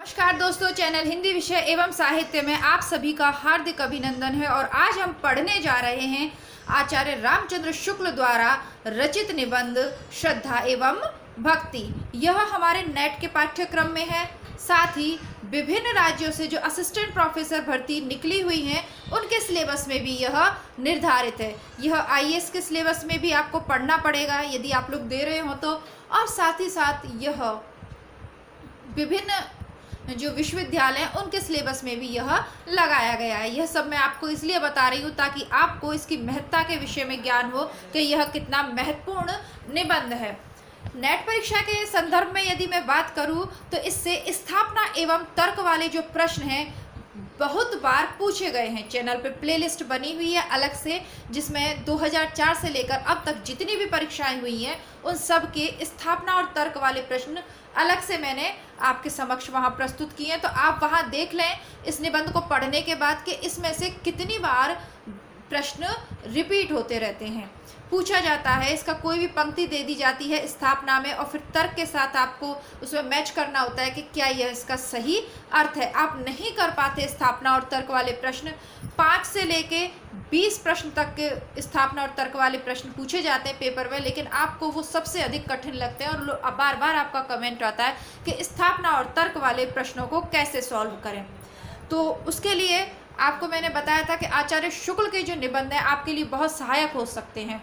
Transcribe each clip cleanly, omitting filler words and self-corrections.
नमस्कार दोस्तों, चैनल हिंदी विषय एवं साहित्य में आप सभी का हार्दिक अभिनंदन है। और आज हम पढ़ने जा रहे हैं आचार्य रामचंद्र शुक्ल द्वारा रचित निबंध श्रद्धा एवं भक्ति। यह हमारे नेट के पाठ्यक्रम में है। साथ ही विभिन्न राज्यों से जो असिस्टेंट प्रोफेसर भर्ती निकली हुई हैं उनके सिलेबस में भी यह निर्धारित है। यह आईएएस के सिलेबस में भी आपको पढ़ना पड़ेगा यदि आप लोग दे रहे हो तो। और साथ ही साथ यह विभिन्न जो विश्वविद्यालय हैं उनके सिलेबस में भी यह लगाया गया है। यह सब मैं आपको इसलिए बता रही हूँ ताकि आपको इसकी महत्ता के विषय में ज्ञान हो कि यह कितना महत्वपूर्ण निबंध है। नेट परीक्षा के संदर्भ में यदि मैं बात करूँ तो इससे स्थापना एवं तर्क वाले जो प्रश्न हैं बहुत बार पूछे गए हैं। चैनल पे प्लेलिस्ट बनी हुई है अलग से, जिसमें 2004 से लेकर अब तक जितनी भी परीक्षाएं हुई हैं उन सब के स्थापना और तर्क वाले प्रश्न अलग से मैंने आपके समक्ष वहां प्रस्तुत किए हैं। तो आप वहां देख लें इस निबंध को पढ़ने के बाद कि इसमें से कितनी बार प्रश्न रिपीट होते रहते हैं, पूछा जाता है। इसका कोई भी पंक्ति दे दी जाती है स्थापना में और फिर तर्क के साथ आपको उसमें मैच करना होता है कि क्या यह इसका सही अर्थ है। आप नहीं कर पाते स्थापना और तर्क वाले प्रश्न। 5 से लेके 20 प्रश्न तक के स्थापना और तर्क वाले प्रश्न पूछे जाते हैं पेपर में, लेकिन आपको वो सबसे अधिक कठिन लगते हैं। और बार बार आपका कमेंट आता है कि स्थापना और तर्क वाले प्रश्नों को कैसे सॉल्व करें। तो उसके लिए आपको मैंने बताया था कि आचार्य शुक्ल के जो निबंध हैं आपके लिए बहुत सहायक हो सकते हैं।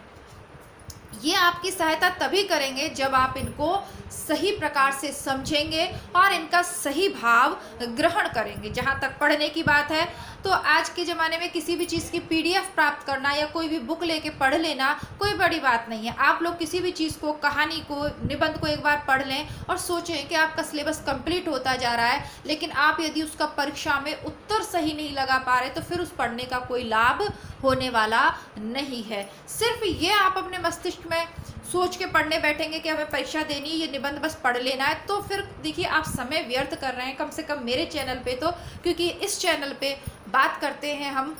ये आपकी सहायता तभी करेंगे जब आप इनको सही प्रकार से समझेंगे और इनका सही भाव ग्रहण करेंगे। जहाँ तक पढ़ने की बात है तो आज के ज़माने में किसी भी चीज़ की पीडीएफ प्राप्त करना या कोई भी बुक लेके पढ़ लेना कोई बड़ी बात नहीं है। आप लोग किसी भी चीज़ को, कहानी को, निबंध को एक बार पढ़ लें और सोचें कि आपका सिलेबस कंप्लीट होता जा रहा है, लेकिन आप यदि उसका परीक्षा में उत्तर सही नहीं लगा पा रहे तो फिर उस पढ़ने का कोई लाभ होने वाला नहीं है। सिर्फ ये आप अपने मस्तिष्क में सोच के पढ़ने बैठेंगे कि हमें परीक्षा देनी है, ये निबंध बस पढ़ लेना है, तो फिर देखिए आप समय व्यर्थ कर रहे हैं। कम से कम मेरे चैनल पे तो, क्योंकि इस चैनल पे बात करते हैं हम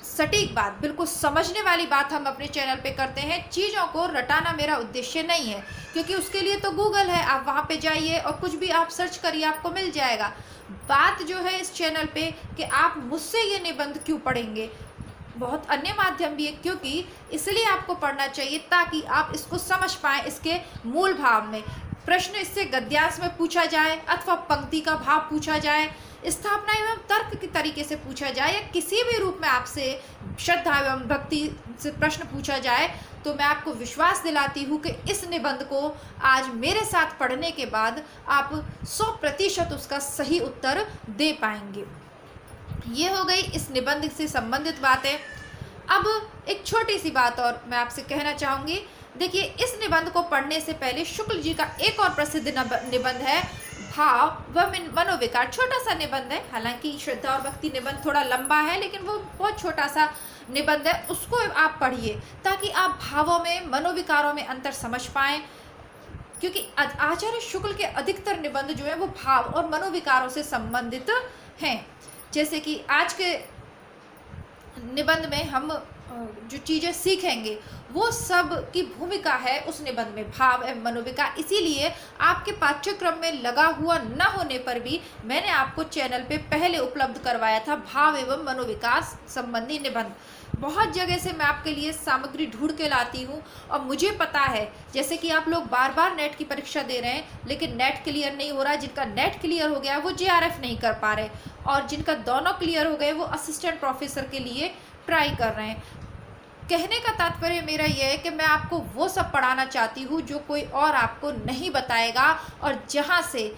सटीक बात, बिल्कुल समझने वाली बात हम अपने चैनल पे करते हैं। चीज़ों को रटाना मेरा उद्देश्य नहीं है, क्योंकि उसके लिए तो गूगल है, आप वहाँ पे जाइए और कुछ भी आप सर्च करिए आपको मिल जाएगा। बात जो है इस चैनल पे कि आप मुझसे ये निबंध क्यों पढ़ेंगे, बहुत अन्य माध्यम भी है, क्योंकि इसलिए आपको पढ़ना चाहिए ताकि आप इसको समझ पाएँ इसके मूल भाव में। प्रश्न इससे गद्यांश में पूछा जाए अथवा पंक्ति का भाव पूछा जाए, स्थापना एवं तर्क के तरीके से पूछा जाए, या किसी भी रूप में आपसे श्रद्धा एवं भक्ति से प्रश्न पूछा जाए, तो मैं आपको विश्वास दिलाती हूँ कि इस निबंध को आज मेरे साथ पढ़ने के बाद आप 100% उसका सही उत्तर दे पाएंगे। ये हो गई इस निबंध से संबंधित बातें। अब एक छोटी सी बात और मैं आपसे कहना चाहूँगी। देखिए, इस निबंध को पढ़ने से पहले शुक्ल जी का एक और प्रसिद्ध निबंध है भाव व मनोविकार। छोटा सा निबंध है, हालांकि श्रद्धा और भक्ति निबंध थोड़ा लंबा है, लेकिन वो बहुत छोटा सा निबंध है। उसको आप पढ़िए ताकि आप भावों में, मनोविकारों में अंतर समझ पाएँ, क्योंकि आचार्य शुक्ल के अधिकतर निबंध जो है वो भाव और मनोविकारों से संबंधित हैं। जैसे कि आज के निबंध में हम जो चीज़ें सीखेंगे वो सब की भूमिका है उस निबंध में, भाव एवं मनोविकार। इसीलिए आपके पाठ्यक्रम में लगा हुआ न होने पर भी मैंने आपको चैनल पे पहले उपलब्ध करवाया था भाव एवं मनोविकार संबंधी निबंध। बहुत जगह से मैं आपके लिए सामग्री ढूंढ के लाती हूँ और मुझे पता है, जैसे कि आप लोग बार बार नेट की परीक्षा दे रहे हैं लेकिन नेट क्लियर नहीं हो रहा। जिनका नेट क्लियर हो गया वो जेआरएफ नहीं कर पा रहे, और जिनका दोनों क्लियर हो गए वो असिस्टेंट प्रोफेसर के लिए ट्राई कर रहे हैं। कहने का तात्पर्य मेरा यह है कि मैं आपको वो सब पढ़ाना चाहती हूँ जो कोई और आपको नहीं बताएगा, और जहाँ से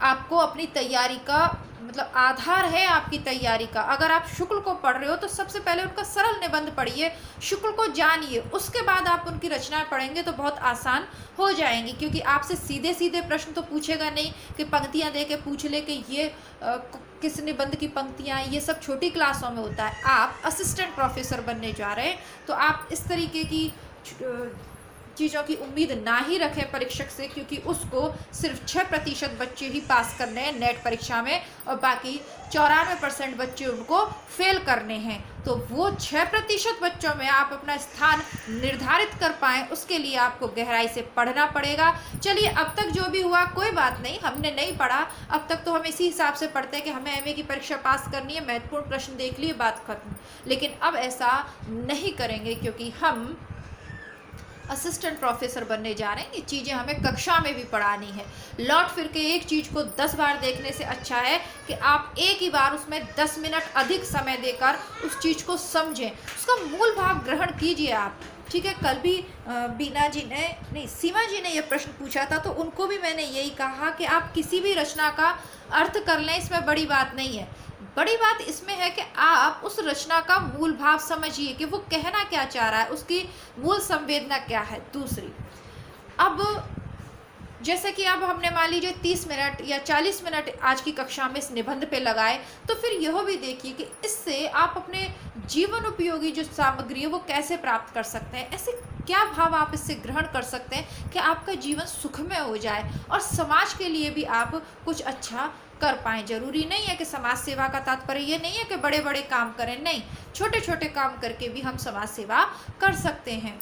आपको अपनी तैयारी का मतलब आधार है आपकी तैयारी का। अगर आप शुक्ल को पढ़ रहे हो तो सबसे पहले उनका सरल निबंध पढ़िए, शुक्ल को जानिए, उसके बाद आप उनकी रचनाएं पढ़ेंगे तो बहुत आसान हो जाएंगी। क्योंकि आपसे सीधे सीधे प्रश्न तो पूछेगा नहीं कि पंक्तियां दे के पूछ ले कि ये किस निबंध की पंक्तियां, ये सब छोटी क्लासों में होता है। आप असिस्टेंट प्रोफेसर बनने जा रहे हैं तो आप इस तरीके की चीज़ों की उम्मीद ना ही रखें परीक्षक से, क्योंकि उसको सिर्फ 6% बच्चे ही पास करने हैं नेट परीक्षा में और बाकी 94% बच्चे उनको फेल करने हैं। तो वो 6% बच्चों में आप अपना स्थान निर्धारित कर पाएँ, उसके लिए आपको गहराई से पढ़ना पड़ेगा। चलिए, अब तक जो भी हुआ कोई बात नहीं, हमने नहीं पढ़ा, अब तक तो हम इसी हिसाब से पढ़ते हैं कि हमें एमए की परीक्षा पास करनी है, महत्वपूर्ण प्रश्न देख लिए, बात खत्म। लेकिन अब ऐसा नहीं करेंगे, क्योंकि हम असिस्टेंट प्रोफेसर बनने जा रहे हैं। ये चीज़ें हमें कक्षा में भी पढ़ानी है। लौट फिर के एक चीज़ को 10 बार देखने से अच्छा है कि आप एक ही बार उसमें 10 मिनट अधिक समय देकर उस चीज़ को समझें, उसका मूल भाव ग्रहण कीजिए आप। ठीक है, कल भी सीमा जी ने ये प्रश्न पूछा था, तो उनको भी मैंने यही कहा कि आप किसी भी रचना का अर्थ कर लें, इसमें बड़ी बात नहीं है। बड़ी बात इसमें है कि आप उस रचना का मूल भाव समझिए कि वो कहना क्या चाह रहा है, उसकी मूल संवेदना क्या है। दूसरी, अब जैसे कि अब हमने मान लीजिए 30 मिनट या 40 मिनट आज की कक्षा में इस निबंध पे लगाए, तो फिर यह भी देखिए कि इससे आप अपने जीवन उपयोगी जो सामग्री है वो कैसे प्राप्त कर सकते हैं। ऐसे क्या भाव आप इससे ग्रहण कर सकते हैं कि आपका जीवन सुखमय हो जाए और समाज के लिए भी आप कुछ अच्छा कर पाएँ। जरूरी नहीं है कि समाज सेवा का तात्पर्य ये नहीं है कि बड़े बड़े काम करें, नहीं, छोटे छोटे काम करके भी हम समाज सेवा कर सकते हैं।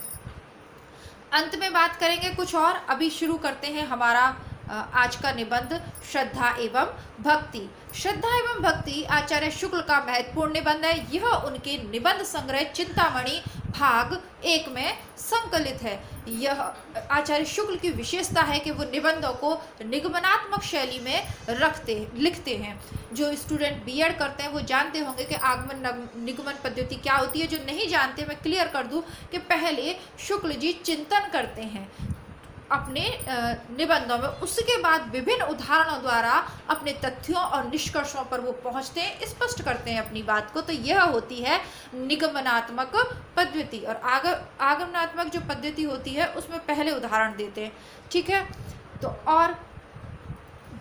अंत में बात करेंगे कुछ और, अभी शुरू करते हैं हमारा आज का निबंध श्रद्धा एवं भक्ति। श्रद्धा एवं भक्ति आचार्य शुक्ल का महत्वपूर्ण निबंध है। यह उनके निबंध संग्रह चिंतामणि भाग 1 में संकलित है। यह आचार्य शुक्ल की विशेषता है कि वो निबंधों को निगमनात्मक शैली में लिखते हैं। जो स्टूडेंट बीएड करते हैं वो जानते होंगे कि आगमन निगमन पद्धति क्या होती है। जो नहीं जानते, मैं क्लियर कर दूं कि पहले शुक्ल जी चिंतन करते हैं अपने निबंधों में, उसके बाद विभिन्न उदाहरणों द्वारा अपने तथ्यों और निष्कर्षों पर वो पहुंचते हैं, स्पष्ट करते हैं अपनी बात को। तो यह होती है निगमनात्मक पद्धति। और आगमनात्मक जो पद्धति होती है उसमें पहले उदाहरण देते हैं। ठीक है, तो और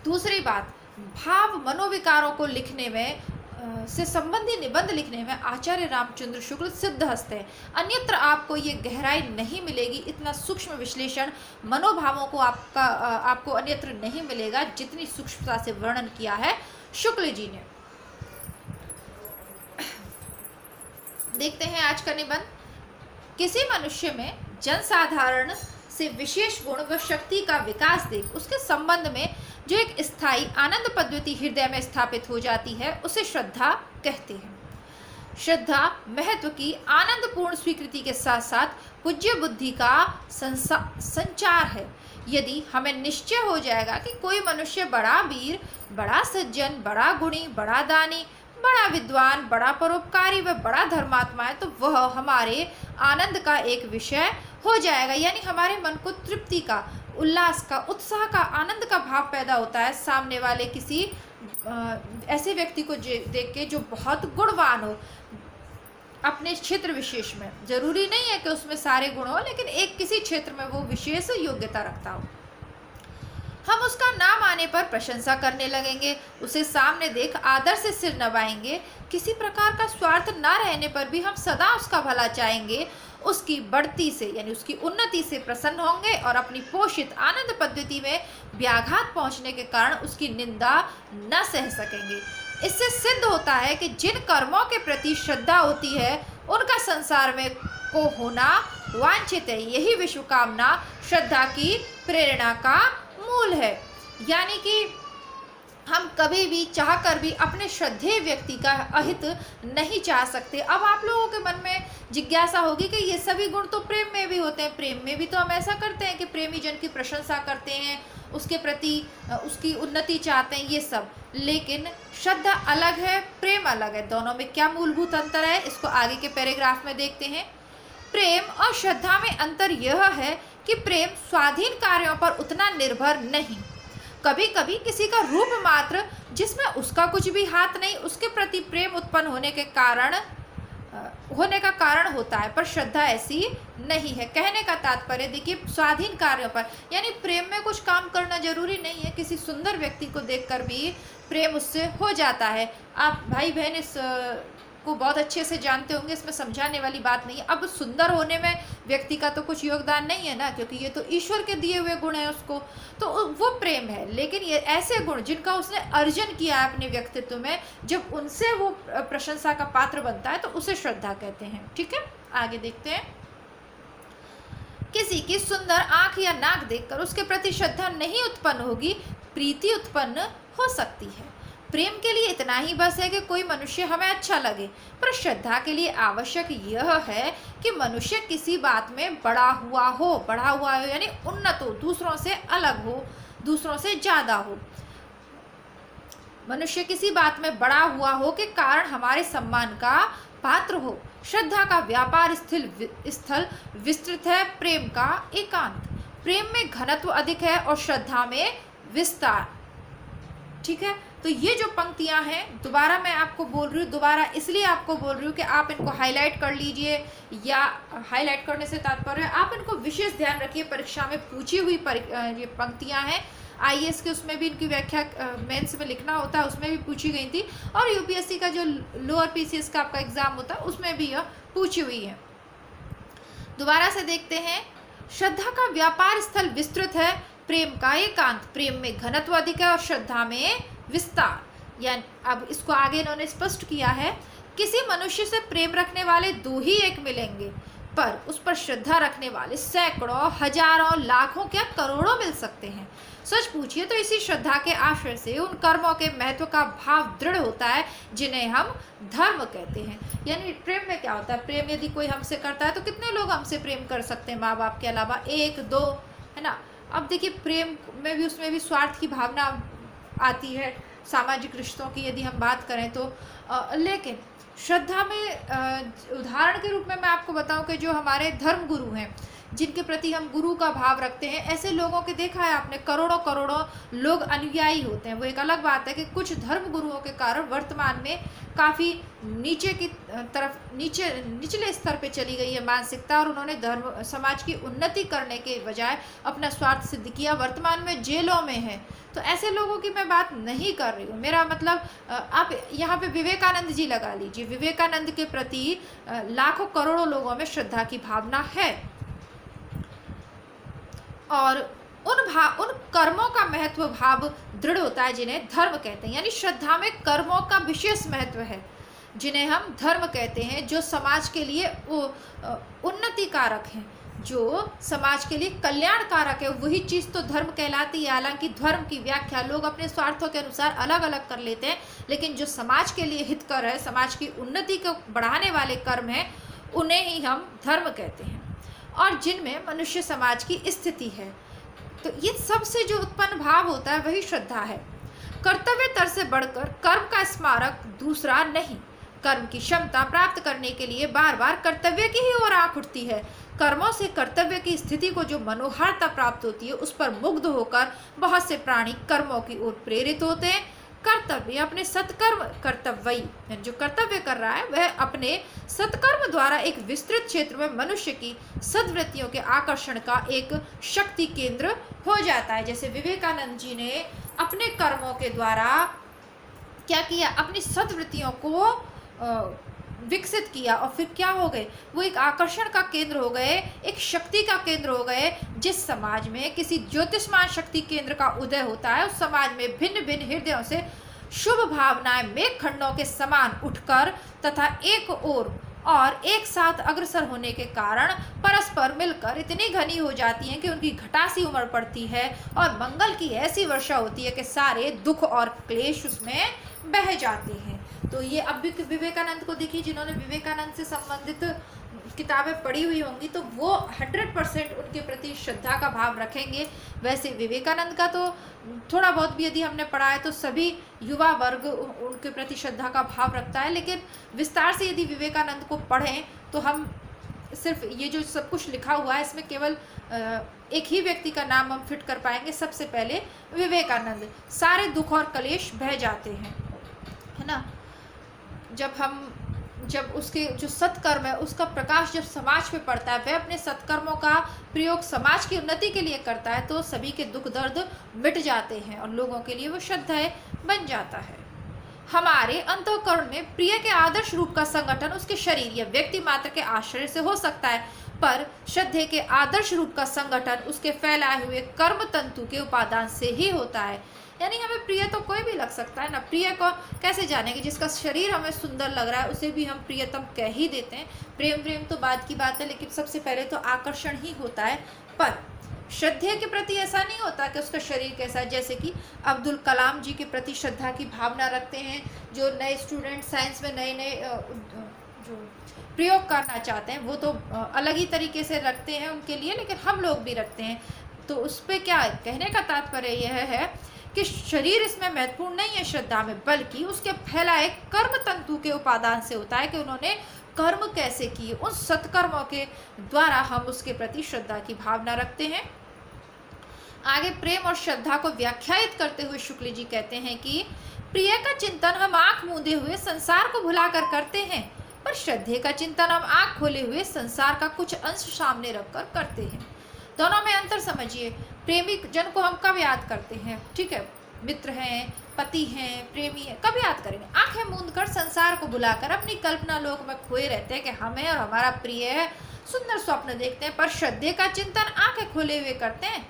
दूसरी बात, भाव मनोविकारों को लिखने में से संबंधी निबंध लिखने में आचार्य रामचंद्र शुक्ल सिद्धहस्त है। अन्यत्र आपको ये गहराई नहीं मिलेगी, इतना सूक्ष्म विश्लेषण मनोभावों को आपको अन्यत्र नहीं मिलेगा जितनी सूक्ष्मता से वर्णन किया है शुक्ल जी ने। देखते हैं आज का निबंध। किसी मनुष्य में जनसाधारण से विशेष गुण व शक्ति का विकास देख उसके संबंध में जो एक स्थायी आनंद पद्धति हृदय में स्थापित हो जाती है, उसे श्रद्धा कहते हैं। श्रद्धा महत्व की आनंदपूर्ण स्वीकृति के साथ साथ पूज्य बुद्धि का संचार है। यदि हमें निश्चय हो जाएगा कि कोई मनुष्य बड़ा वीर, बड़ा सज्जन, बड़ा गुणी, बड़ा दानी, बड़ा विद्वान, बड़ा परोपकारी व बड़ा धर्मात्मा है, तो वह हमारे आनंद का एक विषय हो जाएगा। यानी हमारे मन को तृप्ति का, उल्लास का, उत्साह का, आनंद का भाव पैदा होता है सामने वाले किसी ऐसे व्यक्ति को देख के जो बहुत गुणवान हो अपने क्षेत्र विशेष में। जरूरी नहीं है कि उसमें सारे गुण हो, लेकिन एक किसी क्षेत्र में वो विशेष योग्यता रखता हो। हम उसका नाम आने पर प्रशंसा करने लगेंगे, उसे सामने देख आदर से सिर नवाएंगे। किसी प्रकार का स्वार्थ ना रहने पर भी हम सदा उसका भला चाहेंगे। उसकी बढ़ती से यानी उसकी उन्नति से प्रसन्न होंगे और अपनी पोषित आनंद पद्धति में व्याघात पहुंचने के कारण उसकी निंदा न सह सकेंगे। इससे सिद्ध होता है कि जिन कर्मों के प्रति श्रद्धा होती है उनका संसार में को होना वांछित है। यही विश्व कामना श्रद्धा की प्रेरणा का मूल है। यानी कि हम कभी भी चाहकर भी अपने श्रद्धेय व्यक्ति का अहित नहीं चाह सकते। अब आप लोगों के मन में जिज्ञासा होगी कि ये सभी गुण तो प्रेम में भी होते हैं। प्रेम में भी तो हम ऐसा करते हैं कि प्रेमी जन की प्रशंसा करते हैं, उसके प्रति उसकी उन्नति चाहते हैं, ये सब। लेकिन श्रद्धा अलग है, प्रेम अलग है। दोनों में क्या मूलभूत अंतर है, इसको आगे के पैराग्राफ में देखते हैं। प्रेम और श्रद्धा में अंतर यह है कि प्रेम स्वाधीन कार्यों पर उतना निर्भर नहीं। कभी कभी किसी का रूप मात्र जिसमें उसका कुछ भी हाथ नहीं, उसके प्रति प्रेम उत्पन्न होने का कारण होता है, पर श्रद्धा ऐसी नहीं है। कहने का तात्पर्य देखिए, स्वाधीन कार्यों पर, यानी प्रेम में कुछ काम करना जरूरी नहीं है। किसी सुंदर व्यक्ति को देखकर भी प्रेम उससे हो जाता है। आप भाई बहन इस को बहुत अच्छे से जानते होंगे, इसमें समझाने वाली बात नहीं है। अब सुंदर होने में व्यक्ति का तो कुछ योगदान नहीं है ना, क्योंकि ये तो ईश्वर के दिए हुए गुण है उसको, तो वो प्रेम है। लेकिन ये ऐसे गुण जिनका उसने अर्जन किया है अपने व्यक्तित्व में, जब उनसे वो प्रशंसा का पात्र बनता है तो उसे श्रद्धा कहते हैं। ठीक है, आगे देखते हैं। किसी की सुंदर आंख या नाक देखकर उसके प्रति श्रद्धा नहीं उत्पन्न होगी, प्रीति उत्पन्न हो सकती है। प्रेम के लिए इतना ही बस है कि कोई मनुष्य हमें अच्छा लगे, पर श्रद्धा के लिए आवश्यक यह है कि मनुष्य किसी बात में बढ़ा हुआ हो यानी उन्नत हो, दूसरों से अलग हो, दूसरों से ज़्यादा हो। मनुष्य किसी बात में बढ़ा हुआ हो के कारण हमारे सम्मान का पात्र हो। श्रद्धा का व्यापार स्थल विस्तृत है, प्रेम का एकांत। प्रेम में घनत्व अधिक है और श्रद्धा में विस्तार। ठीक है, तो ये जो पंक्तियां हैं, दोबारा मैं आपको बोल रही हूँ, दोबारा इसलिए आपको बोल रही हूँ कि आप इनको हाईलाइट कर लीजिए, या हाईलाइट करने से तात्पर्य आप इनको विशेष ध्यान रखिए। परीक्षा में पूछी हुई ये पंक्तियां हैं, आईएएस के उसमें भी इनकी व्याख्या मेंस में लिखना होता है, उसमें भी पूछी गई थी, और यूपीएससी का जो लोअर पीसीएस का आपका एग्जाम होता है उसमें भी यह पूछी हुई है। दोबारा से देखते हैं। श्रद्धा का व्यापार स्थल विस्तृत है, प्रेम का एकांत। प्रेम में घनत्व अधिक है और श्रद्धा में विस्तार। यानी अब इसको आगे इन्होंने स्पष्ट किया है, किसी मनुष्य से प्रेम रखने वाले दो ही एक मिलेंगे, पर उस पर श्रद्धा रखने वाले सैकड़ों, हजारों, लाखों, क्या करोड़ों मिल सकते हैं। सच पूछिए तो इसी श्रद्धा के आश्रय से उन कर्मों के महत्व का भाव दृढ़ होता है जिन्हें हम धर्म कहते हैं। यानी प्रेम में क्या होता है, प्रेम यदि कोई हमसे करता है तो कितने लोग हमसे प्रेम कर सकते हैं माँ बाप के अलावा, एक दो, है ना। अब देखिए प्रेम में भी, उसमें भी स्वार्थ की भावना आती है, सामाजिक रिश्तों की यदि हम बात करें तो। लेकिन श्रद्धा में उदाहरण के रूप में मैं आपको बताऊं कि जो हमारे धर्म गुरु हैं, जिनके प्रति हम गुरु का भाव रखते हैं, ऐसे लोगों के देखा है आपने, करोड़ों करोड़ों लोग अनुयायी होते हैं। वो एक अलग बात है कि कुछ धर्म गुरुओं के कारण वर्तमान में काफ़ी नीचे की तरफ, निचले स्तर पे चली गई है मानसिकता, और उन्होंने धर्म समाज की उन्नति करने के बजाय अपना स्वार्थ सिद्ध किया, वर्तमान में जेलों में है। तो ऐसे लोगों की मैं बात नहीं कर रही हूँ। मेरा मतलब आप यहाँ पे विवेकानंद जी लगा लीजिए, विवेकानंद के प्रति लाखों करोड़ों लोगों में श्रद्धा की भावना है, और उन कर्मों का महत्व भाव दृढ़ होता है जिन्हें धर्म कहते हैं। यानी श्रद्धा में कर्मों का विशेष महत्व है जिन्हें हम धर्म कहते हैं, जो समाज के लिए उन्नति कारक हैं, जो समाज के लिए कल्याण कारक है, वही चीज़ तो धर्म कहलाती है। हालांकि धर्म की व्याख्या लोग अपने स्वार्थों के अनुसार अलग अलग कर लेते हैं, लेकिन जो समाज के लिए हितकर है, समाज की उन्नति को बढ़ाने वाले कर्म हैं, उन्हें ही हम धर्म कहते हैं, और जिनमें मनुष्य समाज की स्थिति है। तो ये सबसे जो उत्पन्न भाव होता है वही श्रद्धा है। कर्तव्य तर से बढ़कर कर्म का स्मारक दूसरा नहीं। कर्म की क्षमता प्राप्त करने के लिए बार बार कर्तव्य की ही ओर आंख उठती है। कर्मों से कर्तव्य की स्थिति को जो मनोहारता प्राप्त होती है, उस पर मुग्ध होकर बहुत से प्राणी कर्मों की ओर प्रेरित होते हैं। कर्तव्य अपने सत्कर्म, कर्तव्यी जो कर्तव्य कर रहा है वह अपने सत्कर्म द्वारा एक विस्तृत क्षेत्र में मनुष्य की सद्वृत्तियों के आकर्षण का एक शक्ति केंद्र हो जाता है। जैसे विवेकानंद जी ने अपने कर्मों के द्वारा क्या किया, अपनी सद्वृत्तियों को विकसित किया, और फिर क्या हो गए, वो एक आकर्षण का केंद्र हो गए, एक शक्ति का केंद्र हो गए। जिस समाज में किसी ज्योतिषमान शक्ति केंद्र का उदय होता है, उस समाज में भिन्न भिन्न हृदयों से शुभ भावनाएं मेघखंडों के समान उठकर तथा एक ओर और एक साथ अग्रसर होने के कारण परस्पर मिलकर इतनी घनी हो जाती हैं कि उनकी घटासी उमड़ पड़ती है, और मंगल की ऐसी वर्षा होती है कि सारे दुख और क्लेश उसमें बह जाते हैं। तो ये अब भी विवेकानंद को देखिए, जिन्होंने विवेकानंद से संबंधित किताबें पढ़ी हुई होंगी तो वो 100% उनके प्रति श्रद्धा का भाव रखेंगे। वैसे विवेकानंद का तो थोड़ा बहुत भी यदि हमने पढ़ा है तो सभी युवा वर्ग उनके प्रति श्रद्धा का भाव रखता है, लेकिन विस्तार से यदि विवेकानंद को पढ़ें तो हम सिर्फ ये जो सब कुछ लिखा हुआ है इसमें केवल एक ही व्यक्ति का नाम हम फिट कर पाएंगे। सबसे पहले विवेकानंद। सारे दुख और कलेश बह जाते हैं, है ना। जब उसके जो सत्कर्म है उसका प्रकाश जब समाज पे पड़ता है, वह अपने सत्कर्मों का प्रयोग समाज की उन्नति के लिए करता है, तो सभी के दुख दर्द मिट जाते हैं और लोगों के लिए वो श्रद्धाएं बन जाता है। हमारे अंतःकरण में प्रिय के आदर्श रूप का संगठन उसके शरीर या व्यक्ति मात्र के आश्रय से हो सकता है, पर श्रद्धे के आदर्श रूप का संगठन उसके फैलाए हुए कर्म तंतु के उपादान से ही होता है। यानी हमें प्रिय तो कोई भी लग सकता है ना। प्रिय को कैसे जानेंगे? जिसका शरीर हमें सुंदर लग रहा है उसे भी हम प्रियतम कह ही देते हैं। प्रेम तो बाद की बात है, लेकिन सबसे पहले तो आकर्षण ही होता है। पर श्रद्धेय के प्रति ऐसा नहीं होता कि उसका शरीर कैसा है। जैसे कि अब्दुल कलाम जी के प्रति श्रद्धा की भावना रखते हैं। जो नए स्टूडेंट साइंस में नए नए जो प्रयोग करना चाहते हैं वो तो अलग ही तरीके से रखते हैं उनके लिए, लेकिन हम लोग भी रखते हैं। तो उस पर क्या कहने का तात्पर्य यह है कि शरीर इसमें महत्वपूर्ण नहीं है श्रद्धा में, बल्कि उसके फैलाए कर्म तंतु के उपादान से होता है कि उन्होंने कर्म कैसे किए। उन सत्कर्मों के द्वारा हम उसके प्रति श्रद्धा की भावना रखते हैं। आगे प्रेम और श्रद्धा को व्याख्यायित करते हुए शुक्ल जी कहते हैं कि प्रिय का चिंतन हम आंख मूंदे हुए संसार को भुलाकर करते हैं, पर श्रद्धे का चिंतन हम आंख खोले हुए संसार का कुछ अंश सामने रखकर करते हैं। दोनों में अंतर समझिए। प्रेमी जन को हम कब याद करते हैं? ठीक है, मित्र हैं, पति हैं, प्रेमी हैं, कब याद करेंगे? आंखें मूंद कर संसार को बुलाकर अपनी कल्पना लोक में खोए रहते हैं कि हमें और हमारा प्रिय है, सुंदर स्वप्न देखते हैं। पर श्रद्धे का चिंतन आंखें खोले हुए करते हैं,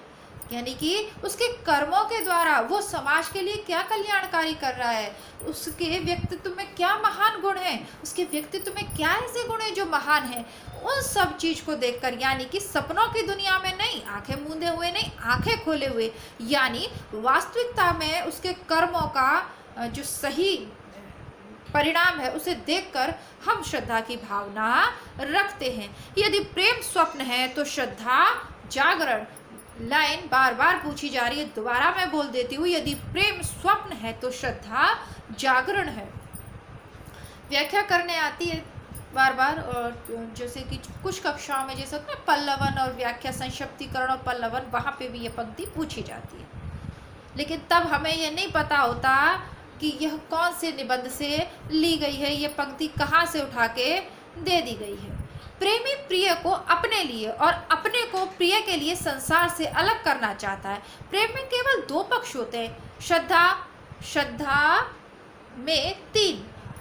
यानी कि उसके कर्मों के द्वारा वो समाज के लिए क्या कल्याणकारी कर रहा है, उसके व्यक्तित्व में क्या महान गुण हैं, उसके व्यक्तित्व में क्या ऐसे गुण हैं जो महान हैं। उन सब चीज को देखकर, यानी कि सपनों की दुनिया में नहीं, आंखें मूंदे हुए नहीं, आंखें खोले हुए, यानी वास्तविकता में उसके कर्मों का जो सही परिणाम है उसे देखकर हम श्रद्धा की भावना रखते हैं। यदि प्रेम स्वप्न है तो श्रद्धा जागरण। लाइन बार बार पूछी जा रही है, दोबारा मैं बोल देती हूँ। यदि प्रेम स्वप्न है तो श्रद्धा जागरण है। व्याख्या करने आती है बार बार, और जैसे कि कुछ कक्षाओं में जैसे होता है पल्लवन और व्याख्या, संक्षिप्तीकरण और पल्लवन, वहाँ पे भी ये पंक्ति पूछी जाती है। लेकिन तब हमें ये नहीं पता होता कि यह कौन से निबंध से ली गई है, ये पंक्ति कहाँ से उठा के दे दी गई है। प्रेमी प्रिय को अपने लिए और अपने को प्रिय के लिए संसार से अलग करना चाहता है। प्रेम में केवल दो पक्ष होते हैं, श्रद्धा में तीन।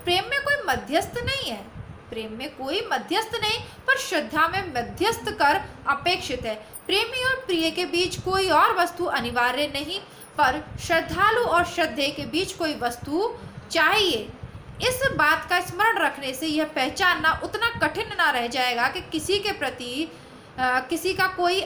प्रेम में कोई मध्यस्थ नहीं है, प्रेम में कोई मध्यस्थ नहीं, पर श्रद्धा में मध्यस्थ कर अपेक्षित है। प्रेमी और प्रिय के बीच कोई और वस्तु अनिवार्य नहीं, पर श्रद्धालु और श्रद्धेय के बीच कोई वस्तु चाहिए। इस बात का स्मरण रखने से यह पहचानना उतना कठिन ना रह जाएगा कि किसी के प्रति किसी का कोई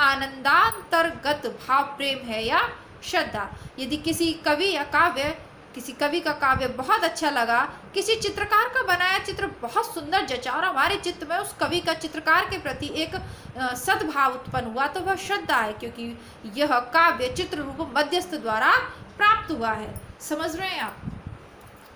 आनंदांतर्गत भाव प्रेम है या श्रद्धा। यदि किसी कवि का काव्य बहुत अच्छा लगा, किसी चित्रकार का बनाया चित्र बहुत सुंदर जचा और हमारे चित्त में उस कवि का चित्रकार के प्रति एक सद्भाव उत्पन्न हुआ, तो वह श्रद्धा है, क्योंकि यह काव्य चित्र रूप मध्यस्थ द्वारा प्राप्त हुआ है। समझ रहे हैं आप?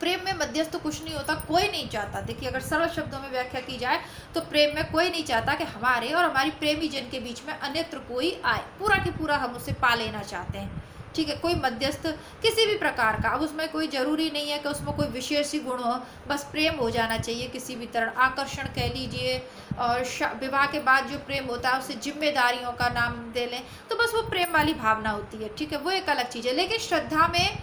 प्रेम में मध्यस्थ कुछ नहीं होता, कोई नहीं चाहता। देखिए, अगर सरल शब्दों में व्याख्या की जाए तो प्रेम में कोई नहीं चाहता कि हमारे और हमारी प्रेमी जन के बीच में अन्यत्र कोई आए। पूरा के पूरा हम उसे पा लेना चाहते हैं। ठीक है, कोई मध्यस्थ किसी भी प्रकार का, अब उसमें कोई जरूरी नहीं है कि उसमें कोई विशेष ही गुण हो, बस प्रेम हो जाना चाहिए किसी भी तरह, आकर्षण कह लीजिए। और विवाह के बाद जो प्रेम होता है उसे जिम्मेदारियों का नाम दे लें, तो बस वो प्रेम वाली भावना होती है। ठीक है, वो एक अलग चीज़ है। लेकिन श्रद्धा में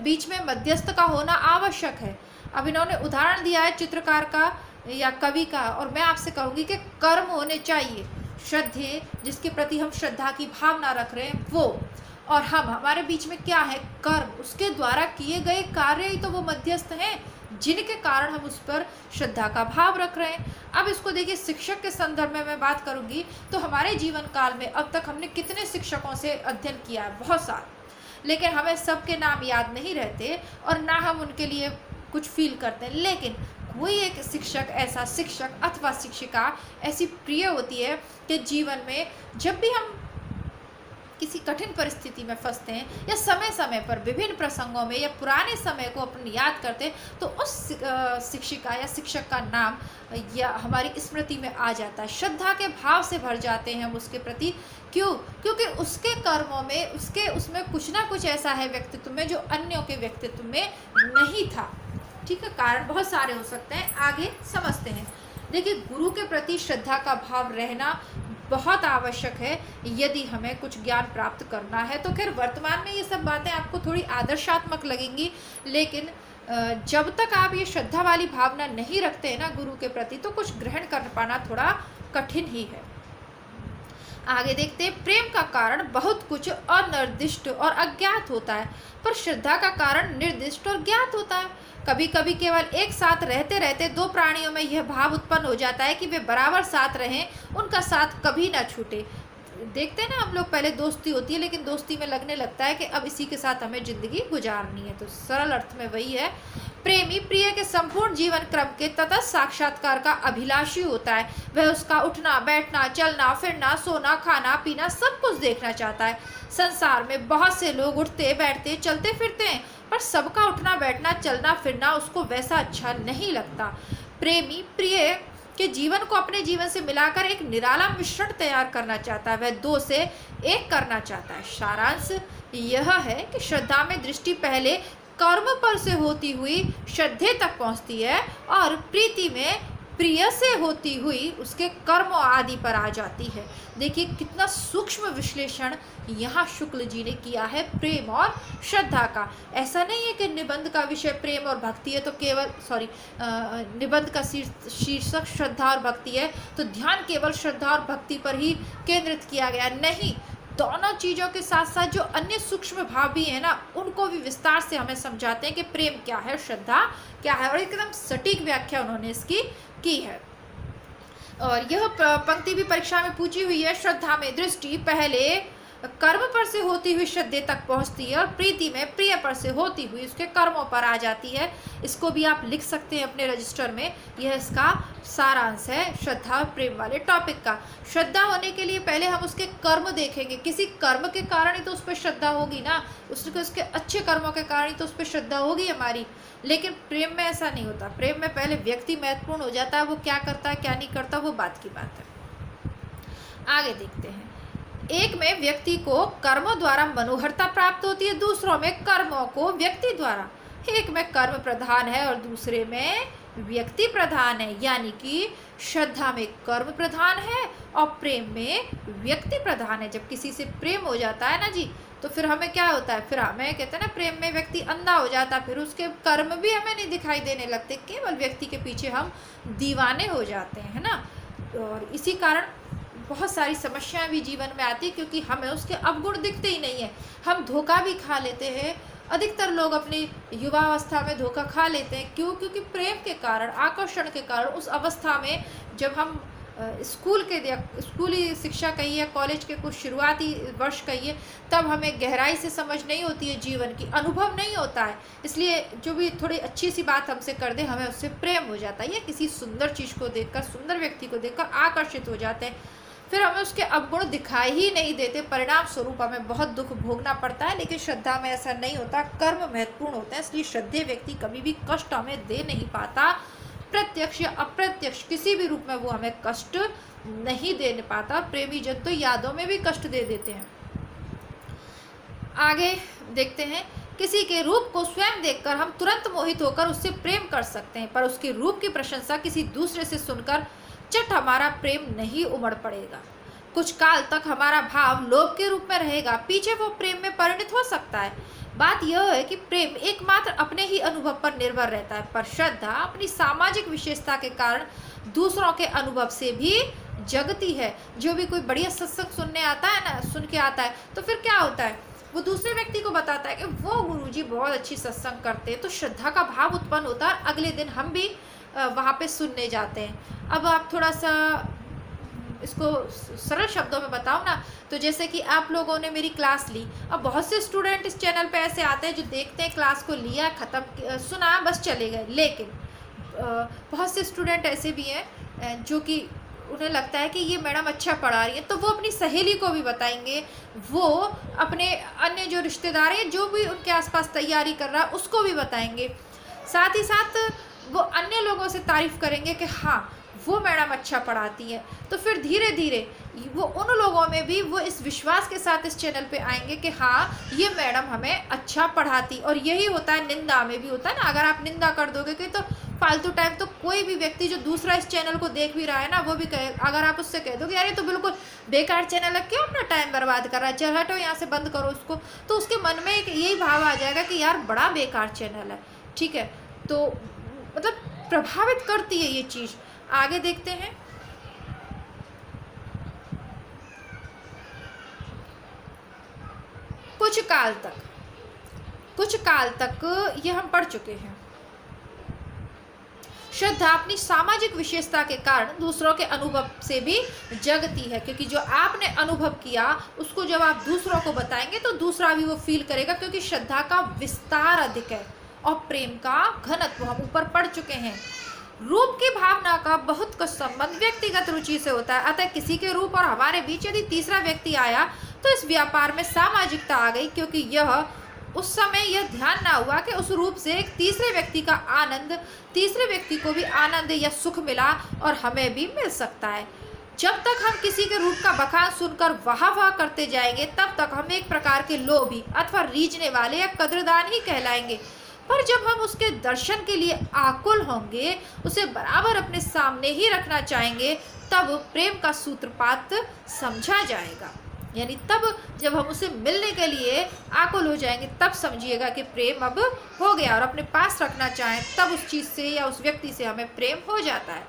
बीच में मध्यस्थ का होना आवश्यक है। अब इन्होंने उदाहरण दिया है चित्रकार का या कवि का, और मैं आपसे कहूँगी कि कर्म होने चाहिए श्रद्धेय, जिसके प्रति हम श्रद्धा की भावना रख रहे हैं वो, और हमारे बीच में क्या है? कर्म। उसके द्वारा किए गए कार्य ही तो वो मध्यस्थ हैं जिनके कारण हम उस पर श्रद्धा का भाव रख रहे हैं। अब इसको देखिए, शिक्षक के संदर्भ में मैं बात करूँगी तो हमारे जीवन काल में अब तक हमने कितने शिक्षकों से अध्ययन किया है, बहुत सारा, लेकिन हमें सबके नाम याद नहीं रहते और ना हम उनके लिए कुछ फील करते हैं। लेकिन कोई एक शिक्षक, ऐसा शिक्षक अथवा शिक्षिका ऐसी प्रिय होती है कि जीवन में जब भी हम किसी कठिन परिस्थिति में फंसते हैं या समय समय पर विभिन्न प्रसंगों में या पुराने समय को अपन याद करते हैं, तो उस शिक्षिका या शिक्षक का नाम या हमारी स्मृति में आ जाता है। श्रद्धा के भाव से भर जाते हैं हम उसके प्रति। क्यों? क्योंकि उसके कर्मों में, उसमें कुछ ना कुछ ऐसा है व्यक्तित्व में जो अन्यों के व्यक्तित्व में नहीं था। ठीक है, कारण बहुत सारे हो सकते हैं, आगे समझते हैं। देखिए, गुरु के प्रति श्रद्धा का भाव रहना बहुत आवश्यक है यदि हमें कुछ ज्ञान प्राप्त करना है। तो खैर वर्तमान में ये सब बातें आपको थोड़ी आदर्शात्मक लगेंगी, लेकिन जब तक आप ये श्रद्धा वाली भावना नहीं रखते हैं ना गुरु के प्रति, तो कुछ ग्रहण कर पाना थोड़ा कठिन ही है। आगे देखते हैं, प्रेम का कारण बहुत कुछ अनिर्दिष्ट और अज्ञात होता है, पर श्रद्धा का कारण निर्दिष्ट और ज्ञात होता है। कभी कभी केवल एक साथ रहते रहते दो प्राणियों में यह भाव उत्पन्न हो जाता है कि वे बराबर साथ रहें, उनका साथ कभी ना छूटे। देखते हैं ना हम लोग, पहले दोस्ती होती है लेकिन दोस्ती में लगने लगता है कि अब इसी के साथ हमें जिंदगी गुजारनी है। तो सरल अर्थ में वही है, प्रेमी प्रिय के संपूर्ण जीवन क्रम के तटस्थ साक्षात्कार का अभिलाषी होता है। वह उसका उठना बैठना, चलना फिरना, सोना खाना पीना सब कुछ देखना चाहता है। संसार में बहुत से लोग उठते बैठते चलते फिरते हैं, पर सबका उठना बैठना चलना फिरना उसको वैसा अच्छा नहीं लगता। प्रेमी प्रिय के जीवन को अपने जीवन से मिलाकर एक निराला मिश्रण तैयार करना चाहता है, वह दो से एक करना चाहता है। सारांश यह है कि श्रद्धा में दृष्टि पहले कर्म पर से होती हुई श्रद्धे तक पहुंचती है और प्रीति में प्रिय से होती हुई उसके कर्म आदि पर आ जाती है। देखिए कितना सूक्ष्म विश्लेषण यहाँ शुक्ल जी ने किया है प्रेम और श्रद्धा का। ऐसा नहीं है कि निबंध का विषय प्रेम और भक्ति है तो केवल निबंध का शीर्षक श्रद्धा और भक्ति है तो ध्यान केवल श्रद्धा और भक्ति पर ही केंद्रित किया गया। नहीं, दोनों चीज़ों के साथ साथ जो अन्य सूक्ष्म भाव भी है ना, उनको भी विस्तार से हमें समझाते हैं कि प्रेम क्या है, श्रद्धा क्या है, और एकदम सटीक व्याख्या उन्होंने इसकी की है। और यह पंक्ति भी परीक्षा में पूछी हुई है। श्रद्धा में दृष्टि पहले कर्म पर से होती हुई श्रद्धे तक पहुंचती है और प्रीति में प्रिय पर से होती हुई उसके कर्मों पर आ जाती है। इसको भी आप लिख सकते हैं अपने रजिस्टर में। यह इसका सारांश है श्रद्धा और प्रेम वाले टॉपिक का। श्रद्धा होने के लिए पहले हम उसके कर्म देखेंगे। किसी कर्म के कारण ही तो उस पर श्रद्धा होगी ना, उसके अच्छे कर्मों के कारण ही तो उस पर श्रद्धा होगी हमारी। लेकिन प्रेम में ऐसा नहीं होता। प्रेम में पहले व्यक्ति महत्वपूर्ण हो जाता है, वो क्या करता है क्या नहीं करता वो बात की बात है। आगे देखते हैं, एक में व्यक्ति को कर्मों द्वारा मनोहरता प्राप्त होती है, दूसरों में कर्मों को व्यक्ति द्वारा। एक में कर्म प्रधान है और दूसरे में व्यक्ति प्रधान है, यानी कि श्रद्धा में कर्म प्रधान है और प्रेम में व्यक्ति प्रधान है। जब किसी से प्रेम हो जाता है ना जी, तो फिर हमें क्या होता है, फिर हमें कहते हैं ना प्रेम में व्यक्ति अंधा हो जाता है, फिर उसके कर्म भी हमें नहीं दिखाई देने लगते, केवल व्यक्ति के पीछे हम दीवाने हो जाते हैं, है ना। और इसी कारण बहुत सारी समस्याएं भी जीवन में आती है, क्योंकि हमें उसके अवगुण दिखते ही नहीं है। हम धोखा भी खा लेते हैं। अधिकतर लोग अपनी युवावस्था में धोखा खा लेते हैं। क्यों? क्योंकि प्रेम के कारण, आकर्षण के कारण उस अवस्था में जब हम स्कूली शिक्षा कहिए, कॉलेज के कुछ शुरुआती वर्ष कहिए, तब हमें गहराई से समझ नहीं होती है जीवन की, अनुभव नहीं होता है। इसलिए जो भी थोड़ी अच्छी सी बात हमसे कर दे, हमें उससे प्रेम हो जाता है, या किसी सुंदर चीज़ को देखकर, सुंदर व्यक्ति को देखकर आकर्षित हो जाते हैं। फिर हमें उसके अवगुण दिखाई ही नहीं देते, परिणाम स्वरूप हमें बहुत दुख भोगना पड़ता है। लेकिन श्रद्धा में ऐसा नहीं होता, कर्म महत्वपूर्ण होते हैं, इसलिए श्रद्धेय व्यक्ति कभी भी कष्ट हमें दे नहीं पाता। प्रत्यक्ष या अप्रत्यक्ष किसी भी रूप में वो हमें कष्ट नहीं दे पाता। प्रेमी जन तो यादों में भी कष्ट दे देते हैं। आगे देखते हैं, किसी के रूप को स्वयं देखकर हम तुरंत मोहित होकर उससे प्रेम कर सकते हैं, पर उसके रूप की प्रशंसा किसी दूसरे से सुनकर चट हमारा प्रेम नहीं उमड़ पड़ेगा। कुछ काल तक हमारा भाव लोभ के रूप में रहेगा, पीछे वो प्रेम में परिणत हो सकता है। बात यह है कि प्रेम एकमात्र अपने ही अनुभव पर निर्भर रहता है, पर श्रद्धा अपनी सामाजिक विशेषता के कारण दूसरों के अनुभव से भी जगती है। जो भी कोई बढ़िया सत्संग सुनने आता है ना, सुन के आता है, तो फिर क्या होता है, वो दूसरे व्यक्ति को बताता है कि वो गुरुजी बहुत अच्छी सत्संग करते हैं, तो श्रद्धा का भाव उत्पन्न होता है। अगले दिन हम भी वहाँ पे सुनने जाते हैं। अब आप थोड़ा सा इसको सरल शब्दों में बताओ ना, तो जैसे कि आप लोगों ने मेरी क्लास ली, अब बहुत से स्टूडेंट इस चैनल पे ऐसे आते हैं जो देखते हैं क्लास को, लिया, ख़त्म, सुना, बस चले गए। लेकिन बहुत से स्टूडेंट ऐसे भी हैं जो कि उन्हें लगता है कि ये मैडम अच्छा पढ़ा रही है, तो वो अपनी सहेली को भी बताएंगे, वो अपने अन्य जो रिश्तेदार हैं, जो भी उनके आसपास तैयारी कर रहा है, उसको भी बताएंगे। साथ ही साथ वो अन्य लोगों से तारीफ़ करेंगे कि हाँ वो मैडम अच्छा पढ़ाती है। तो फिर धीरे धीरे वो उन लोगों में भी वो इस विश्वास के साथ इस चैनल पे आएंगे कि हाँ ये मैडम हमें अच्छा पढ़ाती। और यही होता है, निंदा में भी होता है ना, अगर आप निंदा कर दोगे कि तो फालतू टाइम तो कोई भी व्यक्ति जो दूसरा इस चैनल को देख भी रहा है ना, वो भी कहे, अगर आप उससे कह दो कि यार ये तो बिल्कुल बेकार चैनल है, क्यों अपना टाइम बर्बाद कर रहा है, चल हटो यहाँ से, बंद करो उसको, तो उसके मन में एक यही भाव आ जाएगा कि यार बड़ा बेकार चैनल है। ठीक है, तो मतलब प्रभावित करती है ये चीज़। आगे देखते हैं। कुछ काल तक ये हम पढ़ चुके हैं। श्रद्धा अपनी सामाजिक विशेषता के कारण दूसरों के अनुभव से भी जगती है, क्योंकि जो आपने अनुभव किया उसको जब आप दूसरों को बताएंगे तो दूसरा भी वो फील करेगा, क्योंकि श्रद्धा का विस्तार अधिक है और प्रेम का घनत्व हम ऊपर पढ़ चुके हैं। रूप की भावना का बहुत कुछ संबंध व्यक्तिगत रुचि से होता है, अतः किसी के रूप और हमारे बीच यदि तीसरा व्यक्ति आया तो इस व्यापार में सामाजिकता आ गई, क्योंकि यह उस समय यह ध्यान ना हुआ कि उस रूप से एक तीसरे व्यक्ति का आनंद, तीसरे व्यक्ति को भी आनंद या सुख मिला और हमें भी मिल सकता है। जब तक हम किसी के रूप का बखान सुनकर वाह वाह करते जाएंगे तब तक हम एक प्रकार के लोभी अथवा रीझने वाले या कदरदान ही कहलाएंगे, पर जब हम उसके दर्शन के लिए आकुल होंगे, उसे बराबर अपने सामने ही रखना चाहेंगे, तब प्रेम का सूत्रपात समझा जाएगा। यानी तब जब हम उसे मिलने के लिए आकुल हो जाएंगे तब समझिएगा कि प्रेम अब हो गया, और अपने पास रखना चाहें तब उस चीज़ से या उस व्यक्ति से हमें प्रेम हो जाता है।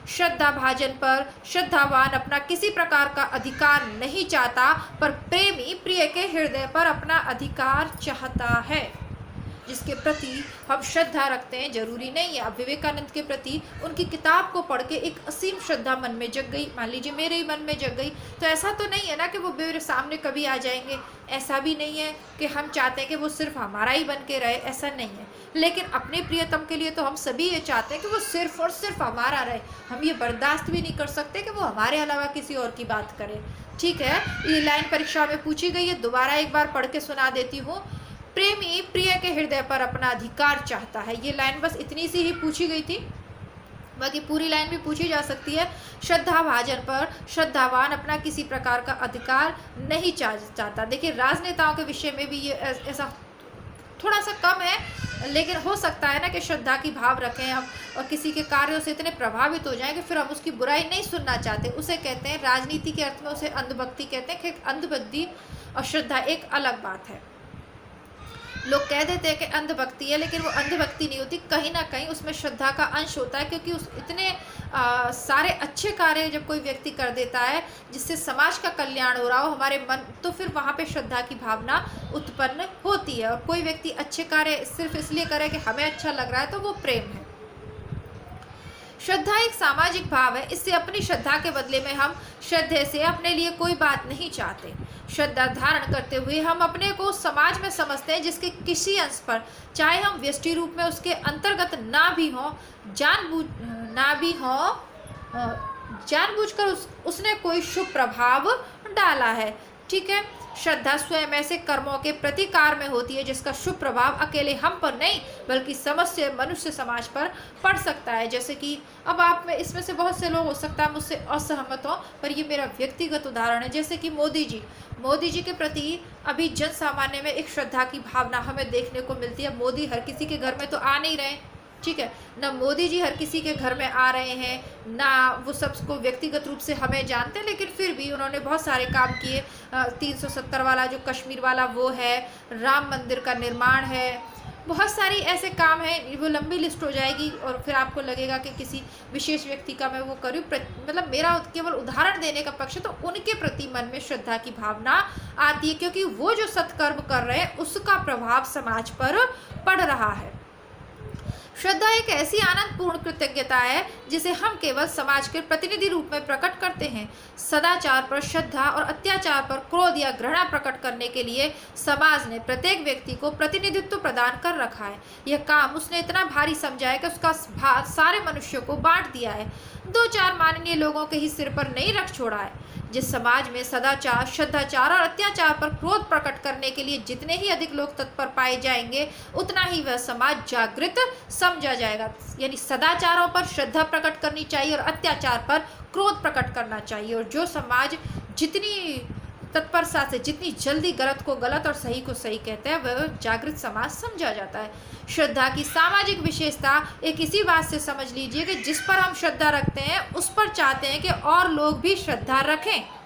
श्रद्धा भाजन पर श्रद्धावान अपना किसी प्रकार का अधिकार नहीं चाहता, पर प्रेमी प्रिय के हृदय पर अपना अधिकार चाहता है। जिसके प्रति हम श्रद्धा रखते हैं, जरूरी नहीं है अब विवेकानंद के प्रति उनकी किताब को पढ़ के एक असीम श्रद्धा मन में जग गई, मान लीजिए मेरे ही मन में जग गई, तो ऐसा तो नहीं है ना कि वो मेरे सामने कभी आ जाएंगे, ऐसा भी नहीं है कि हम चाहते हैं कि वो सिर्फ हमारा ही बन के रहे, ऐसा नहीं है। लेकिन अपने प्रियतम के लिए तो हम सभी ये चाहते हैं कि वो सिर्फ और सिर्फ हमारा रहे, हम ये बर्दाश्त भी नहीं कर सकते कि वो हमारे अलावा किसी और की बात करे। ठीक है, ये लाइन परीक्षा में पूछी गई है, दोबारा एक बार पढ़ के सुना देती हूँ। प्रेमी प्रिय के हृदय पर अपना अधिकार चाहता है, ये लाइन बस इतनी सी ही पूछी गई थी, बाकी पूरी लाइन भी पूछी जा सकती है। श्रद्धा भाजन पर श्रद्धावान अपना किसी प्रकार का अधिकार नहीं चाहता। देखिए राजनेताओं के विषय में भी ये ऐसा थोड़ा सा कम है, लेकिन हो सकता है ना कि श्रद्धा की भाव रखें हम और किसी के कार्यों से इतने प्रभावित हो जाएं कि फिर हम उसकी बुराई नहीं सुनना चाहते, उसे कहते हैं राजनीति के अर्थ में उसे अंधभक्ति कहते हैं। कि अंधभक्ति और श्रद्धा एक अलग बात है। लोग कह देते हैं कि अंधभक्ति है, लेकिन वो अंधभक्ति नहीं होती, कहीं ना कहीं उसमें श्रद्धा का अंश होता है, क्योंकि उस इतने सारे अच्छे कार्य जब कोई व्यक्ति कर देता है जिससे समाज का कल्याण हो रहा हो हमारे मन, तो फिर वहाँ पे श्रद्धा की भावना उत्पन्न होती है। और कोई व्यक्ति अच्छे कार्य सिर्फ इसलिए करे कि हमें अच्छा लग रहा है, तो वो प्रेम है। श्रद्धा एक सामाजिक भाव है, इससे अपनी श्रद्धा के बदले में हम श्रद्धे से अपने लिए कोई बात नहीं चाहते। श्रद्धा धारण करते हुए हम अपने को समाज में समझते हैं, जिसके किसी अंश पर चाहे हम व्यष्टि रूप में उसके अंतर्गत ना भी हो, जानबूझकर उसने कोई शुभ प्रभाव डाला है। ठीक है, श्रद्धा स्वयं ऐसे कर्मों के प्रतिकार में होती है जिसका शुभ प्रभाव अकेले हम पर नहीं बल्कि समस्त मनुष्य समाज पर पड़ सकता है। जैसे कि अब आप में इसमें से बहुत से लोग हो सकता है मुझसे असहमत हो, पर ये मेरा व्यक्तिगत उदाहरण है। जैसे कि मोदी जी के प्रति अभी जन सामान्य में एक श्रद्धा की भावना हमें देखने को मिलती है। मोदी हर किसी के घर में तो आ नहीं रहे, ठीक है ना, मोदी जी हर किसी के घर में आ रहे हैं ना, वो सबको व्यक्तिगत रूप से हमें जानते हैं, लेकिन फिर भी उन्होंने बहुत सारे काम किए। 370 वाला जो कश्मीर वाला वो है, राम मंदिर का निर्माण है, बहुत सारी ऐसे काम हैं, वो लंबी लिस्ट हो जाएगी और फिर आपको लगेगा कि किसी विशेष व्यक्ति का मैं वो करूँ। मतलब मेरा केवल उदाहरण देने का पक्ष है, तो उनके प्रति मन में श्रद्धा की भावना आती है, क्योंकि वो जो सत्कर्म कर रहे हैं उसका प्रभाव समाज पर पड़ रहा है। श्रद्धा एक ऐसी आनंदपूर्ण कृतज्ञता है जिसे हम केवल समाज के प्रतिनिधि रूप में प्रकट करते हैं। सदाचार पर श्रद्धा और अत्याचार पर क्रोध या घृणा प्रकट करने के लिए समाज ने प्रत्येक व्यक्ति को प्रतिनिधित्व प्रदान कर रखा है। यह काम उसने इतना भारी समझा है कि उसका भार सारे मनुष्यों को बांट दिया है, 2-4 माननीय लोगों के ही सिर पर नहीं रख छोड़ा है। जिस समाज में सदाचार, श्रद्धाचार और अत्याचार पर क्रोध प्रकट करने के लिए जितने ही अधिक लोग तत्पर पाए जाएंगे, उतना ही वह समाज जागृत समझा जाएगा। यानी सदाचारों पर श्रद्धा प्रकट करनी चाहिए और अत्याचार पर क्रोध प्रकट करना चाहिए। और जो समाज जितनी तत्परता से जितनी जल्दी गलत को गलत और सही को सही कहते हैं वह जागृत समाज समझा जाता है। श्रद्धा की सामाजिक विशेषता एक इसी बात से समझ लीजिए कि जिस पर हम श्रद्धा रखते हैं उस पर चाहते हैं कि और लोग भी श्रद्धा रखें।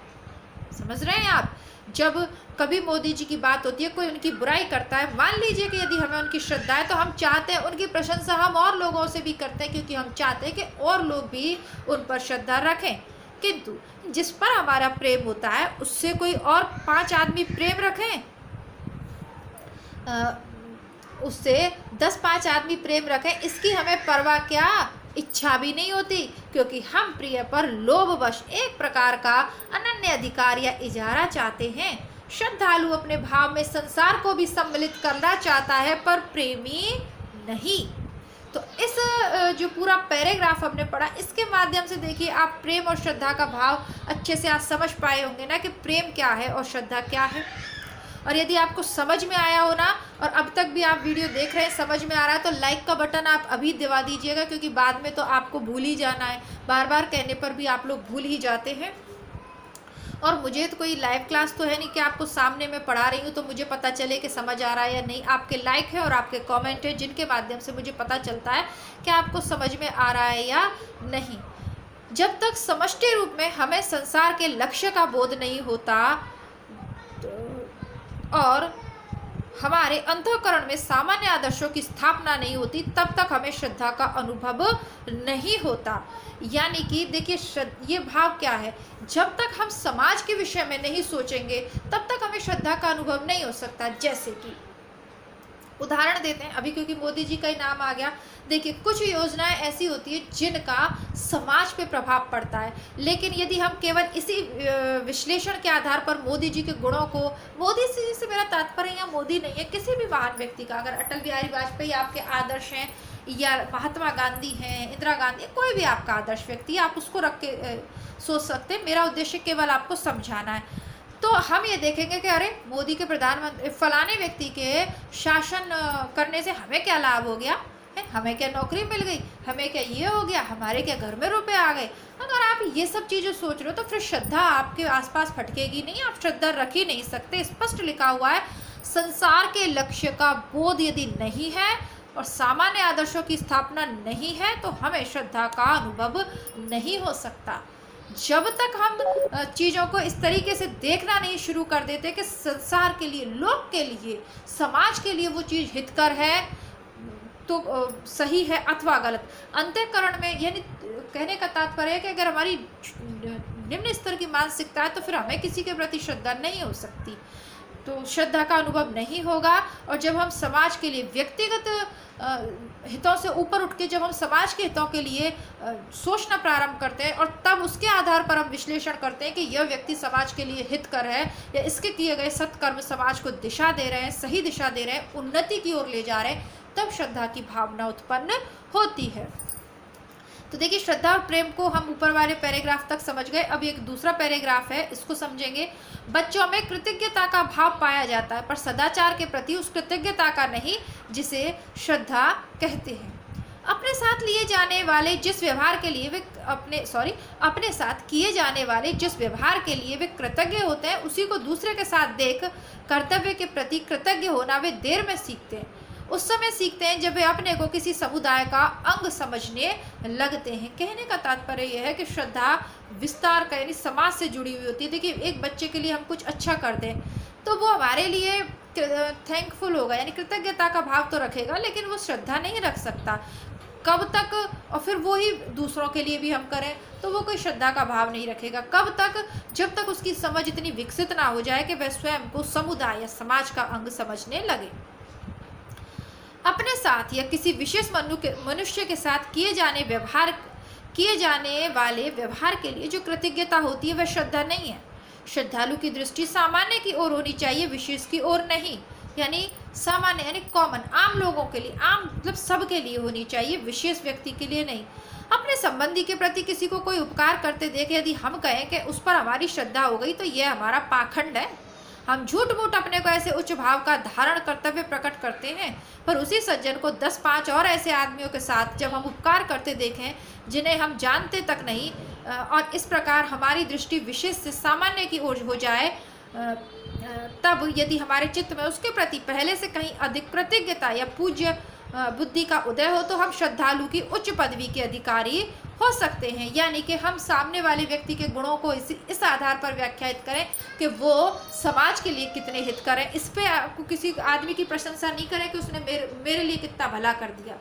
समझ रहे हैं आप? जब कभी मोदी जी की बात होती है, कोई उनकी बुराई करता है, मान लीजिए कि यदि हमें उनकी श्रद्धा है तो हम चाहते हैं उनकी प्रशंसा हम और लोगों से भी करते हैं, क्योंकि हम चाहते हैं कि और लोग भी उन पर श्रद्धा रखें। किंतु जिस पर हमारा प्रेम होता है उससे कोई और 5 आदमी प्रेम रखें, उससे 10-5 आदमी प्रेम रखें, इसकी हमें परवाह क्या, इच्छा भी नहीं होती, क्योंकि हम प्रिय पर लोभवश एक प्रकार का अनन्य अधिकार या इजारा चाहते हैं। श्रद्धालु अपने भाव में संसार को भी सम्मिलित करना चाहता है पर प्रेमी नहीं। तो इस जो पूरा पैराग्राफ हमने पढ़ा, इसके माध्यम से देखिए आप प्रेम और श्रद्धा का भाव अच्छे से आज समझ पाए होंगे ना, कि प्रेम क्या है और श्रद्धा क्या है। और यदि आपको समझ में आया हो ना, और अब तक भी आप वीडियो देख रहे हैं समझ में आ रहा है, तो लाइक का बटन आप अभी दबा दीजिएगा, क्योंकि बाद में तो आपको भूल ही जाना है, बार बार कहने पर भी आप लोग भूल ही जाते हैं। और मुझे तो कोई लाइव क्लास तो है नहीं कि आपको सामने मैं पढ़ा रही हूँ तो मुझे पता चले कि समझ आ रहा है या नहीं। आपके लाइक है और आपके कमेंट है जिनके माध्यम से मुझे पता चलता है कि आपको समझ में आ रहा है या नहीं। जब तक समष्टि रूप में हमें संसार के लक्ष्य का बोध नहीं होता और हमारे अंतःकरण में सामान्य आदर्शों की स्थापना नहीं होती, तब तक हमें श्रद्धा का अनुभव नहीं होता। यानी कि देखिए ये भाव क्या है, जब तक हम समाज के विषय में नहीं सोचेंगे तब तक हमें श्रद्धा का अनुभव नहीं हो सकता। जैसे कि उदाहरण देते हैं, अभी क्योंकि मोदी जी का ही नाम आ गया, देखिए कुछ योजनाएं ऐसी होती है जिनका समाज पे प्रभाव पड़ता है, लेकिन यदि हम केवल इसी विश्लेषण के आधार पर मोदी जी के गुणों को, मोदी जी से मेरा तात्पर्य यहाँ मोदी नहीं है, किसी भी महान व्यक्ति का, अगर अटल बिहारी वाजपेयी आपके आदर्श हैं या महात्मा गांधी हैं, इंदिरा गांधी, कोई भी आपका आदर्श व्यक्ति, आप उसको रख के सोच सकते हैं। मेरा उद्देश्य केवल आपको समझाना है। तो हम ये देखेंगे कि अरे मोदी के प्रधानमंत्री फलाने व्यक्ति के शासन करने से हमें क्या लाभ हो गया है, हमें क्या नौकरी मिल गई, हमें क्या ये हो गया, हमारे क्या घर में रुपए आ गए। अगर आप ये सब चीज़ें सोच रहे हो तो फिर श्रद्धा आपके आसपास फटकेगी नहीं, आप श्रद्धा रख ही नहीं सकते। स्पष्ट लिखा हुआ है, संसार के लक्ष्य का बोध यदि नहीं है और सामान्य आदर्शों की स्थापना नहीं है तो हमें श्रद्धा का अनुभव नहीं हो सकता। जब तक हम चीज़ों को इस तरीके से देखना नहीं शुरू कर देते कि संसार के लिए, लोक के लिए, समाज के लिए वो चीज़ हितकर है तो सही है अथवा गलत, अंतःकरण में, यानी कहने का तात्पर्य है कि अगर हमारी निम्न स्तर की मानसिकता है तो फिर हमें किसी के प्रति श्रद्धा नहीं हो सकती, तो श्रद्धा का अनुभव नहीं होगा। और जब हम समाज के लिए व्यक्तिगत हितों से ऊपर उठ के जब हम समाज के हितों के लिए सोचना प्रारंभ करते हैं और तब उसके आधार पर हम विश्लेषण करते हैं कि यह व्यक्ति समाज के लिए हितकर है या इसके किए गए सत्कर्म समाज को दिशा दे रहे हैं, सही दिशा दे रहे हैं, उन्नति की ओर ले जा रहे हैं, तब श्रद्धा की भावना उत्पन्न होती है। तो देखिए श्रद्धा और प्रेम को हम ऊपर वाले पैराग्राफ तक समझ गए। अब एक दूसरा पैराग्राफ है, इसको समझेंगे। बच्चों में कृतज्ञता का भाव पाया जाता है पर सदाचार के प्रति उस कृतज्ञता का नहीं जिसे श्रद्धा कहते हैं। अपने साथ लिए जाने वाले जिस व्यवहार के लिए वे अपने साथ किए जाने वाले जिस व्यवहार के लिए वे कृतज्ञ होते हैं उसी को दूसरे के साथ देख कर्तव्य के प्रति कृतज्ञ होना वे देर में सीखते हैं। उस समय सीखते हैं जब वे अपने को किसी समुदाय का अंग समझने लगते हैं। कहने का तात्पर्य यह है कि श्रद्धा विस्तार का यानी समाज से जुड़ी हुई होती है। देखिए एक बच्चे के लिए हम कुछ अच्छा कर दें तो वो हमारे लिए थैंकफुल होगा, यानी कृतज्ञता का भाव तो रखेगा, लेकिन वो श्रद्धा नहीं रख सकता। कब तक, और फिर वो ही दूसरों के लिए भी हम करें तो वो कोई श्रद्धा का भाव नहीं रखेगा। कब तक, जब तक उसकी समझ इतनी विकसित ना हो जाए कि वह स्वयं को समुदाय या समाज का अंग समझने लगे। अपने साथ या किसी विशेष मनुष्य के साथ किए जाने वाले व्यवहार के लिए जो कृतज्ञता होती है वह श्रद्धा नहीं है। श्रद्धालु की दृष्टि सामान्य की ओर होनी चाहिए, विशेष की ओर नहीं। यानी सामान्य यानी कॉमन, आम लोगों के लिए, आम मतलब सब के लिए होनी चाहिए, विशेष व्यक्ति के लिए नहीं। अपने संबंधी के प्रति किसी को कोई उपकार करते देख यदि हम कहें कि उस पर हमारी श्रद्धा हो गई तो यह हमारा पाखंड है। हम झूठ मूठ अपने को ऐसे उच्च भाव का धारण कर्तव्य प्रकट करते हैं, पर उसी सज्जन को 10-5 और ऐसे आदमियों के साथ जब हम उपकार करते देखें जिन्हें हम जानते तक नहीं, और इस प्रकार हमारी दृष्टि विशेष से सामान्य की ओर हो जाए तब यदि हमारे चित्त में उसके प्रति पहले से कहीं अधिक कृतज्ञता या पूज्य बुद्धि का उदय हो तो हम श्रद्धालु की उच्च पदवी के अधिकारी हो सकते हैं। यानी कि हम सामने वाले व्यक्ति के गुणों को इस आधार पर व्याख्यायित करें कि वो समाज के लिए कितने हित करें। इस पे आपको किसी आदमी की प्रशंसा नहीं करें कि उसने मेरे लिए कितना भला कर दिया।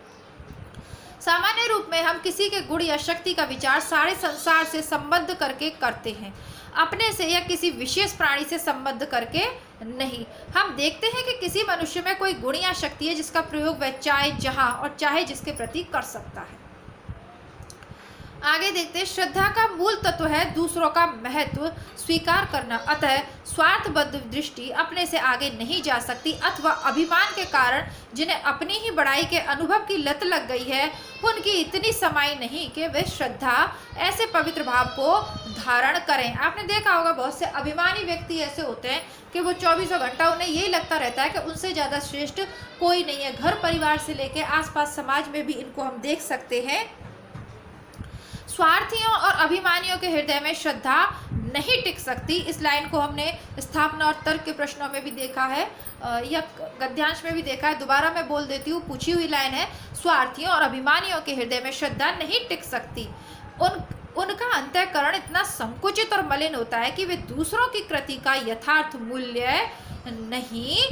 सामान्य रूप में हम किसी के गुण या शक्ति का विचार सारे संसार से संबद्ध करके करते हैं, अपने से या किसी विशेष प्राणी से संबद्ध करके नहीं। हम देखते हैं कि किसी मनुष्य में कोई गुण या शक्ति है जिसका प्रयोग वह चाहे जहां और चाहे जिसके प्रति कर सकता है। आगे देखते हैं, श्रद्धा का मूल तत्व है दूसरों का महत्व स्वीकार करना। अतः स्वार्थबद्ध दृष्टि अपने से आगे नहीं जा सकती अथवा अभिमान के कारण जिन्हें अपनी ही बड़ाई के अनुभव की लत लग गई है उनकी इतनी समाई नहीं कि वे श्रद्धा ऐसे पवित्र भाव को धारण करें। आपने देखा होगा बहुत से अभिमानी व्यक्ति ऐसे होते हैं कि वो 24 घंटा उन्हें यही लगता रहता है कि उनसे ज़्यादा श्रेष्ठ कोई नहीं है। घर परिवार से लेकर आसपास समाज में भी इनको हम देख सकते हैं। स्वार्थियों और अभिमानियों के हृदय में श्रद्धा नहीं टिक सकती। इस लाइन को हमने स्थापना और तर्क के प्रश्नों में भी देखा है या गद्यांश में भी देखा है। दोबारा मैं बोल देती हूँ, पूछी हुई लाइन है, स्वार्थियों और अभिमानियों के हृदय में श्रद्धा नहीं टिक सकती। उनका अंतःकरण इतना संकुचित और मलिन होता है कि वे दूसरों की कृति का यथार्थ मूल्य नहीं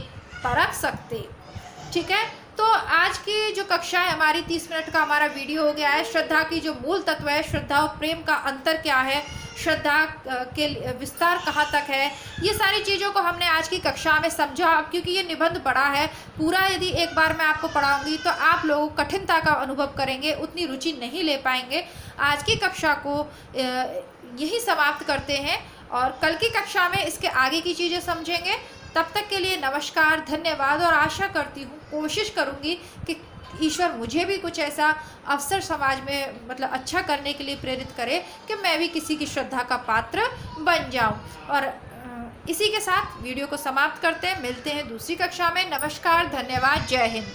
परख सकते। ठीक है, तो आज की जो कक्षा है हमारी 30 मिनट का हमारा वीडियो हो गया है। श्रद्धा की जो मूल तत्व है, श्रद्धा और प्रेम का अंतर क्या है, श्रद्धा के विस्तार कहाँ तक है, ये सारी चीज़ों को हमने आज की कक्षा में समझा। अब क्योंकि ये निबंध बड़ा है, पूरा यदि एक बार मैं आपको पढ़ाऊंगी तो आप लोग कठिनता का अनुभव करेंगे, उतनी रुचि नहीं ले पाएंगे। आज की कक्षा को यही समाप्त करते हैं और कल की कक्षा में इसके आगे की चीज़ें समझेंगे। तब तक के लिए नमस्कार, धन्यवाद। और आशा करती हूँ, कोशिश करूँगी कि ईश्वर मुझे भी कुछ ऐसा अवसर समाज में मतलब अच्छा करने के लिए प्रेरित करे कि मैं भी किसी की श्रद्धा का पात्र बन जाऊं। और इसी के साथ वीडियो को समाप्त करते हैं। मिलते हैं दूसरी कक्षा में। नमस्कार, धन्यवाद, जय हिंद।